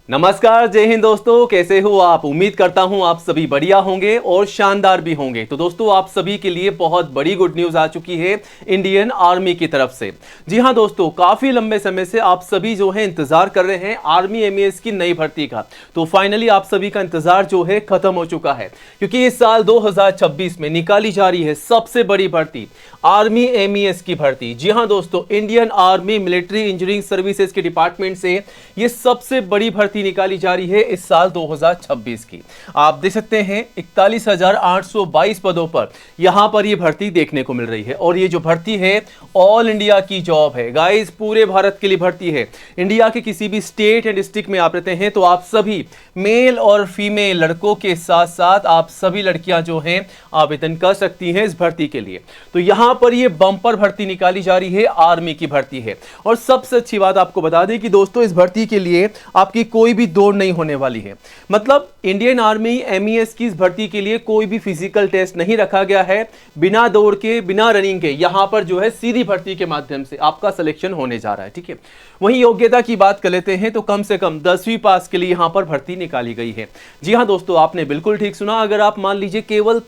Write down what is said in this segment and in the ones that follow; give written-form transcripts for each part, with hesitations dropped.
नमस्कार, जय हिंद दोस्तों। कैसे हो आप? उम्मीद करता हूं आप सभी बढ़िया होंगे और शानदार भी होंगे। तो दोस्तों, आप सभी के लिए बहुत बड़ी गुड न्यूज़ आ चुकी है इंडियन आर्मी की तरफ से। जी हां दोस्तों, काफ़ी लंबे समय से आप सभी जो है इंतज़ार कर रहे हैं आर्मी एमईएस की नई भर्ती का। तो फाइनली आप सभी का इंतज़ार जो है ख़त्म हो चुका है, क्योंकि इस साल 2026 में निकाली जा रही है सबसे बड़ी भर्ती, आर्मी एमईएस की भर्ती। जी हाँ दोस्तों, Indian army military engineering services के डिपार्टमेंट से ये सबसे बड़ी भर्ती निकाली जा रही है इस साल 2026 की। आप देख सकते हैं 41,822 पदों पर यहां पर ये भर्ती देखने को मिल रही है। और ये जो भर्ती है ऑल इंडिया की जॉब है गाइस, पूरे भारत के लिए भर्ती है। इंडिया के किसी भी स्टेट या डिस्ट्रिक्ट में आप रहते हैं तो आप सभी मेल और फीमेल लड़कों के साथ साथ आप सभी लड़कियां जो हैं आवेदन कर सकती हैं इस भर्ती के लिए। तो यहां पर ये बम्पर भर्ती निकाली जा रही है, आर्मी की भर्ती है। और सबसे अच्छी बात आपको बता दें कि दोस्तों, इस भर्ती के लिए आपकी कोई भी दौड़ नहीं होने वाली है। मतलब इंडियन आर्मी एमईएस की इस भर्ती के लिए कोई भी फिजिकल टेस्ट नहीं रखा गया है। बिना दौड़ के, बिना रनिंग के यहां पर जो है सीधी भर्ती के माध्यम से आपका सिलेक्शन होने जा रहा है। ठीक है, वहीं योग्यता की बात कर लेते हैं तो कम से कम 10वीं पास के लिए यहां पर भर्ती निकाली गई है। जी हां दोस्तों, आपने बिल्कुल ठीक सुना। अगर आप मान लीजिए केवल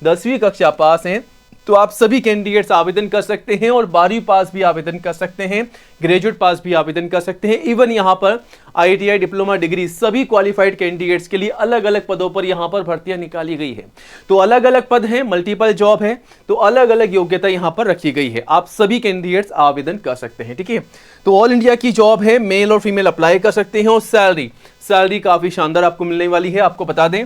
10वीं कक्षा पास हैं तो आप सभी कैंडिडेट्स आवेदन कर सकते हैं, और 12वीं पास भी आवेदन कर सकते हैं, ग्रेजुएट पास भी आवेदन कर सकते हैं। इवन यहां पर आईटीआई, डिप्लोमा, डिग्री सभी क्वालिफाइड कैंडिडेट्स के लिए अलग अलग पदों पर यहां पर भर्तियां निकाली गई है। तो अलग अलग पद हैं, मल्टीपल जॉब है, तो अलग अलग योग्यता यहां पर रखी गई है। आप सभी कैंडिडेट्स आवेदन कर सकते हैं। ठीक है, तो ऑल इंडिया की जॉब है, मेल और फीमेल अप्लाई कर सकते हैं। और सैलरी काफी शानदार आपको मिलने वाली है। आपको बता दें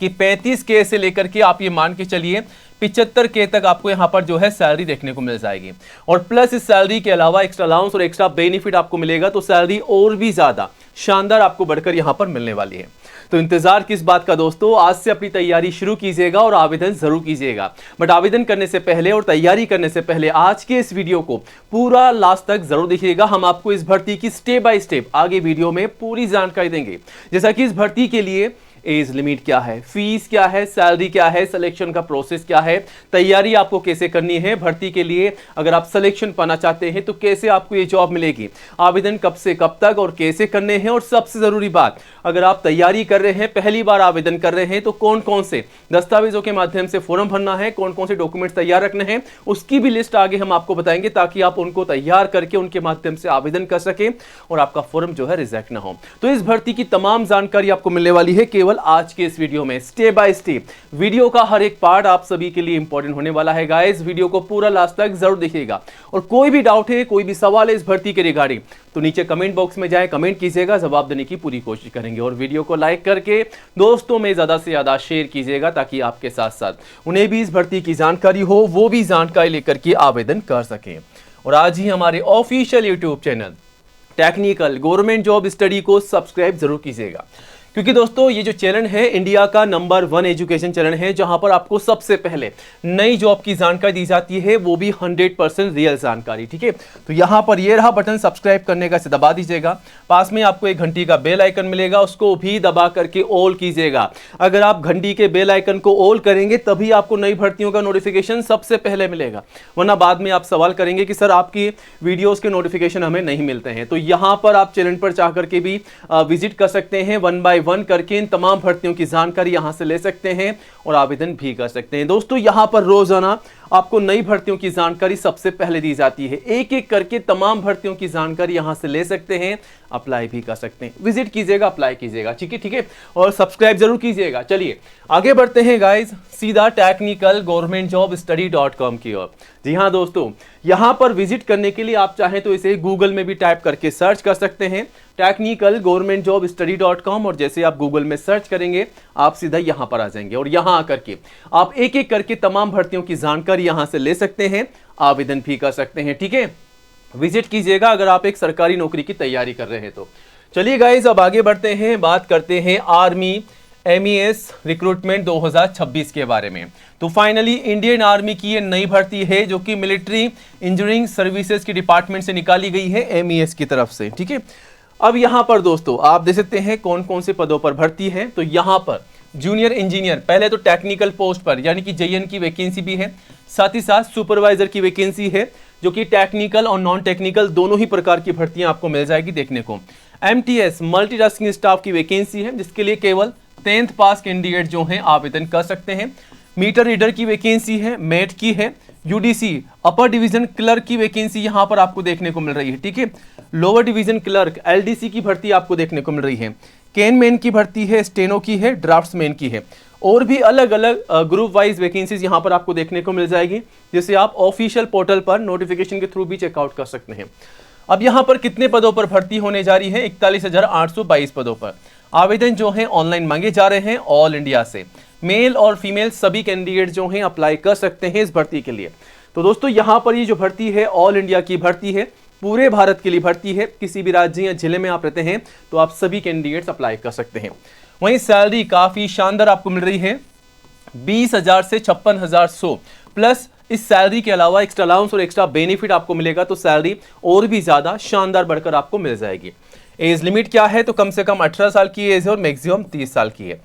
कि 35K से लेकर के आप ये मान के चलिए 75K तक आपको यहां पर जो है सैलरी देखने को मिल जाएगी। और प्लस इस सैलरी के अलावा एक्स्ट्रा अलाउंस और एक्स्ट्रा बेनिफिट आपको मिलेगा, तो सैलरी और भी ज्यादा शानदार आपको बढ़कर यहां पर मिलने वाली है। तो इंतजार किस बात का दोस्तों, आज से अपनी तैयारी शुरू कीजिएगा और आवेदन जरूर कीजिएगा। बट आवेदन करने से पहले और तैयारी करने से पहले आज के इस वीडियो को पूरा लास्ट तक जरूर देखिएगा। हम आपको इस भर्ती की स्टेप बाय स्टेप आगे वीडियो में पूरी जानकारी देंगे, जैसा कि इस भर्ती के लिए एज लिमिट क्या है, फीस क्या है, सैलरी क्या है, सिलेक्शन का प्रोसेस क्या है, तैयारी आपको कैसे करनी है भर्ती के लिए, अगर आप सिलेक्शन पाना चाहते हैं तो कैसे आपको ये जॉब मिलेगी, आवेदन कब से कब तक और कैसे करने हैं, और सबसे जरूरी बात, अगर आप तैयारी कर रहे हैं, पहली बार आवेदन कर रहे हैं, तो कौन कौन से दस्तावेजों के माध्यम से फॉर्म भरना है, कौन कौन से डॉक्यूमेंट्स तैयार रखने हैं, उसकी भी लिस्ट आगे हम आपको बताएंगे, ताकि आप उनको तैयार करके उनके माध्यम से आवेदन कर सकें और आपका फॉर्म जो है रिजेक्ट ना हो। तो इस भर्ती की तमाम जानकारी आपको मिलने वाली है केवल आज के इस वीडियो में, स्टेप बाय स्टेप। वीडियो का हर एक पार्ट आप सभी के लिए इंपॉर्टेंट होने वाला है गाइस। वीडियो को पूरा लास्ट तक जरूर देखिएगा। और कोई भी डाउट है, कोई भी सवाल है इस भर्ती के रिगार्डिंग, तो नीचे कमेंट बॉक्स में जाए, कमेंट कीजिएगा, जवाब देने की पूरी कोशिश करेंगे। और वीडियो को लाइक करके दोस्तों में ज्यादा से ज्यादा शेयर कीजिएगा, ताकि आपके साथ साथ उन्हें भी इस भर्ती की जानकारी हो, वो भी जानकारी लेकर के आवेदन कर सकें। और आज ही हमारे official YouTube channel technical government job study को सब्सक्राइब जरूर कीजिएगा, क्योंकि दोस्तों ये जो चैनल है इंडिया का नंबर 1 एजुकेशन चैनल है, जहां पर आपको सबसे पहले नई जॉब की जानकारी दी जाती है, वो भी 100% रियल जानकारी। ठीक है, तो यहां पर ये रहा बटन सब्सक्राइब करने का, इसे दबा दीजिएगा। पास में आपको एक घंटी का बेल आइकन मिलेगा, उसको भी दबा करके ऑल कीजिएगा। अगर आप घंटी के बेल आइकन को ऑल करेंगे तभी आपको नई भर्तियों का नोटिफिकेशन सबसे पहले मिलेगा, वरना बाद में आप सवाल करेंगे कि सर आपकी वीडियोस के नोटिफिकेशन हमें नहीं मिलते हैं। तो यहां पर आप चैनल पर जा करके भी विजिट कर सकते हैं, 1 बाय 1 करके इन तमाम भर्तियों की जानकारी यहां से ले सकते हैं और आवेदन भी कर सकते हैं। दोस्तों, यहां पर रोजाना आपको नई भर्तियों की जानकारी सबसे पहले दी जाती है, एक एक करके तमाम भर्तियों की जानकारी यहां से ले सकते हैं, अप्लाई भी कर सकते हैं। विजिट कीजिएगा, अप्लाई कीजिएगा। ठीक है, ठीक है, और सब्सक्राइब जरूर कीजिएगा। चलिए आगे बढ़ते हैं गाइस, सीधा टेक्निकल गवर्नमेंट जॉब स्टडी.com की ओर। जी हां दोस्तों, यहां पर विजिट करने के लिए आप चाहें तो इसे गूगल में भी टाइप करके सर्च कर सकते हैं, टेक्निकल गवर्नमेंट जॉब स्टडी.com। और जैसे आप गूगल में सर्च करेंगे आप सीधा यहां पर आ जाएंगे, और यहां आकर के आप एक एक करके तमाम भर्तियों की जानकारी यहां से ले सकते हैं, आवेदन भी कर सकते हैं। ठीक है, विजिट कीजिएगा अगर आप एक सरकारी नौकरी की तैयारी कर रहे हैं तो। चलिए गाइस, अब आगे बढ़ते हैं, बात करते हैं आर्मी एमईएस रिक्रूटमेंट 2026 के बारे में। तो फाइनली इंडियन आर्मी की ये नई भर्ती है, जो कि मिलिट्री इंजीनियरिंग सर्विसेज के डिपार्टमेंट से निकाली गई है एमईएस की तरफ से। ठीक है, अब यहां पर दोस्तों आप देख सकते हैं कौन कौन से पदों पर भर्ती है। तो यहां पर जूनियर इंजीनियर, पहले तो टेक्निकल पोस्ट पर यानी कि जेईएन की वैकेंसी भी है, साथ ही साथ सुपरवाइजर की वैकेंसी है, जो कि टेक्निकल और नॉन टेक्निकल दोनों ही प्रकार की भर्तियां आपको मिल जाएगी देखने को। MTS मल्टीटास्किंग स्टाफ की वैकेंसी है, जिसके लिए केवल 10th पास कैंडिडेट जो हैं आवेदन कर सकते हैं। मीटर रीडर की वैकेंसी है, मेट की है। UDC अपर डिवीजन क्लर्क की वैकेंसी यहां पर आपको देखने को मिल रही है, ठीक है। लोअर डिवीजन क्लर्क LDC की भर्ती आपको देखने को मिल रही है। कैनमैन की भर्ती है, स्टेनो की है, ड्राफ्ट्समैन की है, और भी अलग अलग ग्रुप वाइज वैकेंसीज यहां पर आपको देखने को मिल जाएगी, जिसे आप ऑफिशियल पोर्टल पर नोटिफिकेशन के थ्रू भी चेकआउट कर सकते हैं। अब यहां पर कितने पदों पर भर्ती होने जा रही है? 41,822 पदों पर आवेदन जो है ऑनलाइन मांगे जा रहे हैं ऑल इंडिया से। मेल और फीमेल सभी कैंडिडेट जो हैं अप्लाई कर सकते हैं इस भर्ती के लिए। तो दोस्तों यहां पर ये जो भर्ती है ऑल इंडिया की भर्ती है, पूरे भारत के लिए भर्ती है। किसी भी राज्य या जिले में आप रहते हैं तो आप सभी कैंडिडेट्स अप्लाई कर सकते हैं। वहीं सैलरी काफी शानदार आपको मिल रही है, 20,000 से 56,100 प्लस। इस सैलरी के अलावा एक्स्ट्रा अलाउंस और एक्स्ट्रा बेनिफिट आपको मिलेगा, तो सैलरी और भी ज्यादा शानदार बढ़कर आपको मिल जाएगी। एज लिमिट क्या है? तो कम से कम 18 साल की एज है और मैक्सिमम 30 साल की है।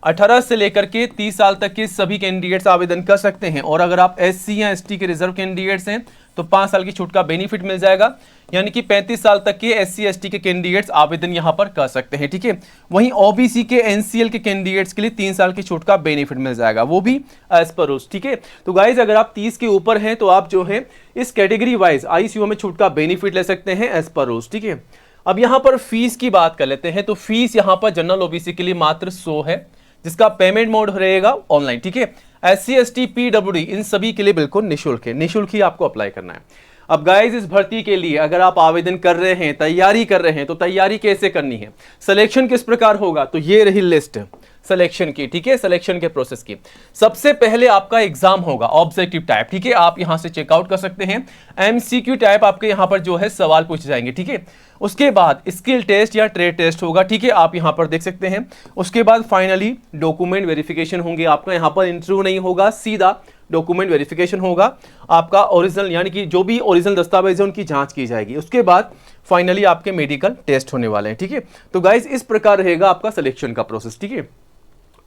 18 से लेकर के 30 साल तक के सभी कैंडिडेट्स आवेदन कर सकते हैं, और अगर आप SC या ST के रिजर्व कैंडिडेट्स हैं तो 5 साल की छूट का बेनिफिट मिल जाएगा, यानी कि 35 साल तक के SC ST के कैंडिडेट्स आवेदन यहां पर कर सकते हैं, ठीक है। वहीं OBC के NCL के कैंडिडेट्स के लिए 3 साल की छूट का बेनिफिट मिल जाएगा, वो भी एज पर रूल्स, ठीक है। तो गाइज अगर आप 30 के ऊपर हैं तो आप जो है इस कैटेगरी वाइज ICO में छूट का बेनिफिट ले सकते हैं एज पर रूल्स, ठीक है। अब यहां पर फीस की बात कर लेते हैं। तो फीस यहां पर जनरल OBC के लिए मात्र 100 है, जिसका पेमेंट मोड रहेगा ऑनलाइन, ठीक है। SC ST PWD इन सभी के लिए बिल्कुल निःशुल्क है, निःशुल्क ही आपको अप्लाई करना है। अब गाइज इस भर्ती के लिए अगर आप आवेदन कर रहे हैं, तैयारी कर रहे हैं, तो तैयारी कैसे करनी है, सिलेक्शन किस प्रकार होगा, तो ये रही लिस्ट सिलेक्शन की, ठीक है, सिलेक्शन के प्रोसेस की। सबसे पहले आपका एग्जाम होगा ऑब्जेक्टिव टाइप, ठीक है, आप यहां से चेकआउट कर सकते हैं। MCQ टाइप आपके यहां पर जो है सवाल पूछे जाएंगे, ठीक है। उसके बाद स्किल टेस्ट या ट्रेड टेस्ट होगा, ठीक है, आप यहां पर देख सकते हैं। उसके बाद फाइनली डॉक्यूमेंट वेरिफिकेशन होंगे, आपका यहां पर इंटरव्यू नहीं होगा, सीधा डॉक्यूमेंट वेरिफिकेशन होगा। आपका ओरिजिनल यानी कि जो भी ओरिजिनल दस्तावेज है उनकी जांच की जाएगी। उसके बाद फाइनली आपके मेडिकल टेस्ट होने वाले हैं, ठीक है। तो गाइज इस प्रकार रहेगा आपका सिलेक्शन का प्रोसेस, ठीक है।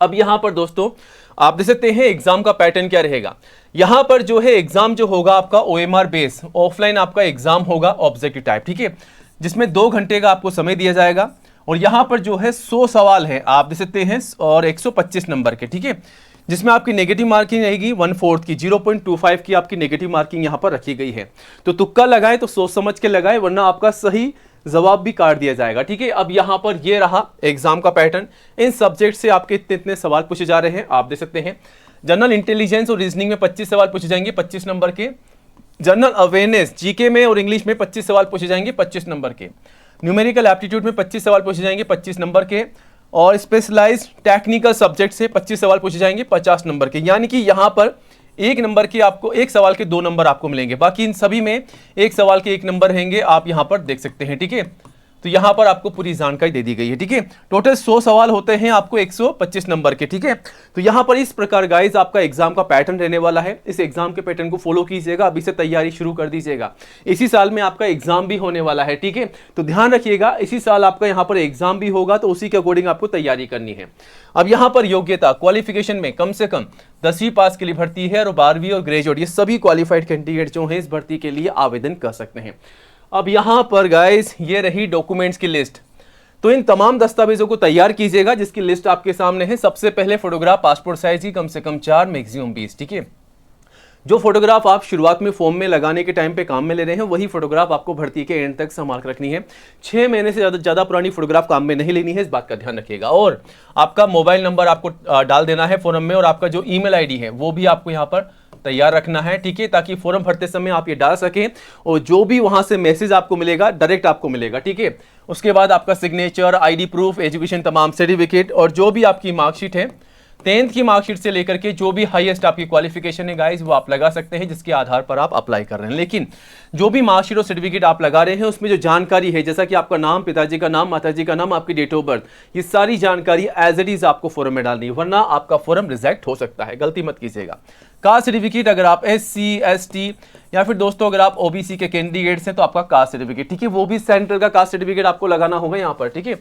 अब यहां पर दोस्तों आप देख सकते हैं एग्जाम का पैटर्न क्या रहेगा। यहां पर जो है एग्जाम जो होगा आपका OMR बेस ऑफलाइन आपका एग्जाम होगा ऑब्जेक्टिव टाइप, ठीक है, जिसमें 2 घंटे का आपको समय दिया जाएगा। और यहां पर जो है 100 सवाल है आप देख सकते हैं, और 125 नंबर के, ठीक है, जिसमें आपकी नेगेटिव मार्किंग रहेगी 1/4 की, 0.25 की आपकी नेगेटिव मार्किंग यहां पर रखी गई है। तो तुक्का लगाए तो सोच समझ के लगाए, वरना आपका सही जवाब भी काट दिया जाएगा, ठीक है। अब यहां पर ये रहा एग्जाम का पैटर्न। इन सब्जेक्ट से आपके इतने इतने सवाल पूछे जा रहे हैं, आप देख सकते हैं। जनरल इंटेलिजेंस और रीजनिंग में 25 सवाल पूछे जाएंगे 25 नंबर के। जनरल अवेयरनेस GK में और इंग्लिश में 25 सवाल पूछे जाएंगे 25 नंबर के। न्यूमेरिकल एप्टीट्यूड में 25 सवाल पूछे जाएंगे 25 नंबर के। और स्पेशलाइज्ड टेक्निकल सब्जेक्ट से 25 सवाल पूछे जाएंगे 50 नंबर के। यानी कि यहां पर 1 नंबर के आपको, 1 सवाल के 2 नंबर आपको मिलेंगे, बाकी इन सभी में 1 सवाल के 1 नंबर रहेंगे, आप यहां पर देख सकते हैं, ठीक है। तो यहां पर आपको पूरी जानकारी दे दी गई है, ठीक है। टोटल 100 सवाल होते हैं आपको 125 नंबर के, ठीक है। तो यहां पर इस प्रकार गाइस आपका एग्जाम का पैटर्न रहने वाला है। इस एग्जाम के पैटर्न को फॉलो कीजिएगा, अभी से तैयारी शुरू कर दीजिएगा। इसी साल में आपका एग्जाम भी होने वाला है, ठीक है। तो ध्यान रखिएगा, इसी साल आपका यहां पर एग्जाम भी होगा, तो उसी के अकॉर्डिंग आपको तैयारी करनी है। अब यहां पर योग्यता क्वालिफिकेशन में कम से कम 10वीं पास के लिए भर्ती है, और 12वीं और ग्रेजुएट ये सभी क्वालिफाइड कैंडिडेट जो हैं इस भर्ती के लिए आवेदन कर सकते हैं। अब यहां पर गाइस ये रही डॉक्यूमेंट्स की लिस्ट। तो इन तमाम दस्तावेजों को तैयार कीजिएगा, जिसकी लिस्ट आपके सामने है। सबसे पहले फोटोग्राफ पासपोर्ट साइज की कम से कम 4 मैक्सिमम 20, ठीक है। जो फोटोग्राफ आप शुरुआत में फॉर्म में लगाने के टाइम पे काम में ले रहे हैं, वही फोटोग्राफ आपको भर्ती के एंड तक संभाल कर रखनी है। 6 महीने से ज्यादा पुरानी फोटोग्राफ काम में नहीं लेनी है, इस बात का ध्यान रखिएगा। और आपका मोबाइल नंबर आपको डाल देना है फॉर्म में, और आपका जो ईमेल आईडी है वो भी आपको यहाँ पर तैयार रखना है, ठीक है, ताकि फॉर्म भरते समय आप ये डाल सकें, और जो भी वहां से मैसेज आपको मिलेगा डायरेक्ट आपको मिलेगा, ठीक है। उसके बाद आपका सिग्नेचर, ID प्रूफ, एजुकेशन तमाम सर्टिफिकेट, और जो भी आपकी मार्कशीट है 10th की मार्कशीट से लेकर के जो भी हाईएस्ट आपकी क्वालिफिकेशन है गाइस, वो आप लगा सकते हैं, जिसके आधार पर आप अप्लाई कर रहे हैं। लेकिन जो भी मार्कशीट और सर्टिफिकेट आप लगा रहे हैं उसमें जो जानकारी है, जैसा कि आपका नाम, पिताजी का नाम, माताजी का नाम, आपकी डेट ऑफ बर्थ, ये सारी जानकारी एज इट इज आपको फॉर्म में डालनी है, वरना आपका फॉर्म रिजेक्ट हो सकता है। गलती मत कीजिएगा। कास्ट सर्टिफिकेट अगर आप SC ST या फिर दोस्तों अगर आप OBC के कैंडिडेट्स हैं तो आपका कास्ट सर्टिफिकेट, ठीक है, वो भी सेंटर का कास्ट सर्टिफिकेट आपको लगाना होगा यहाँ पर, ठीक है।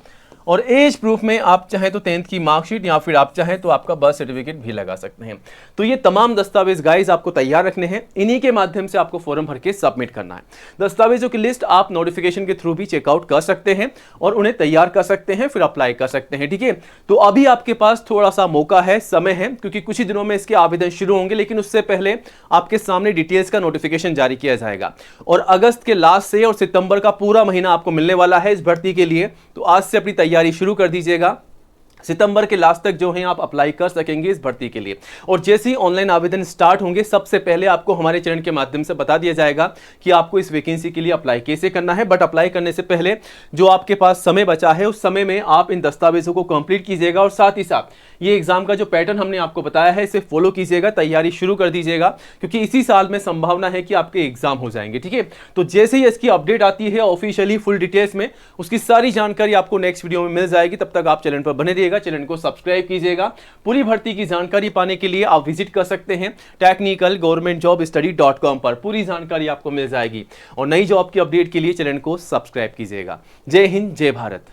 और एज प्रूफ में आप चाहें तो 10th की मार्कशीट या फिर आप चाहें तो आपका बर्थ सर्टिफिकेट भी लगा सकते हैं। तो ये तमाम दस्तावेज गाइस आपको तैयार रखने हैं, इन्हीं के माध्यम से आपको फॉर्म भर के सबमिट करना है। दस्तावेजों की लिस्ट आप नोटिफिकेशन के थ्रू भी चेकआउट कर सकते हैं और उन्हें तैयार कर सकते हैं, फिर अप्लाई कर सकते हैं। ठीक है, तो अभी आपके पास थोड़ा सा मौका है, समय है, क्योंकि कुछ ही दिनों में इसके आवेदन शुरू होंगे, लेकिन उससे पहले आपके सामने डिटेल्स का नोटिफिकेशन जारी किया जाएगा और अगस्त के लास्ट से और सितंबर का पूरा महीना आपको मिलने वाला है इस भर्ती के लिए। तो आज से अपनी तैयारी शुरू कर दीजिएगा, सितंबर के लास्ट तक जो है आप अप्लाई कर सकेंगे इस भर्ती के लिए। और जैसे ही ऑनलाइन आवेदन स्टार्ट होंगे, सबसे पहले आपको हमारे चैनल के माध्यम से बता दिया जाएगा कि आपको इस वैकेंसी के लिए अप्लाई कैसे करना है। बट अप्लाई करने से पहले जो आपके पास समय बचा है, उस समय में आप इन दस्तावेजों को कंप्लीट कीजिएगा और साथ ही साथ ये एग्जाम का जो पैटर्न हमने आपको बताया है इसे फॉलो कीजिएगा, तैयारी शुरू कर दीजिएगा, क्योंकि इसी साल में संभावना है कि आपके एग्जाम हो जाएंगे। ठीक है, तो जैसे ही इसकी अपडेट आती है ऑफिशियली फुल डिटेल्स में, उसकी सारी जानकारी आपको नेक्स्ट वीडियो में मिल जाएगी। तब तक आप चैनल पर बने रहिएगा, चैनल को सब्सक्राइब कीजिएगा। पूरी भर्ती की जानकारी पाने के लिए आप विजिट कर सकते हैं technicalgovernmentjobstudy.com पर, पूरी जानकारी आपको मिल जाएगी। और नई जॉब की अपडेट के लिए चैनल को सब्सक्राइब कीजिएगा। जय हिंद, जय भारत।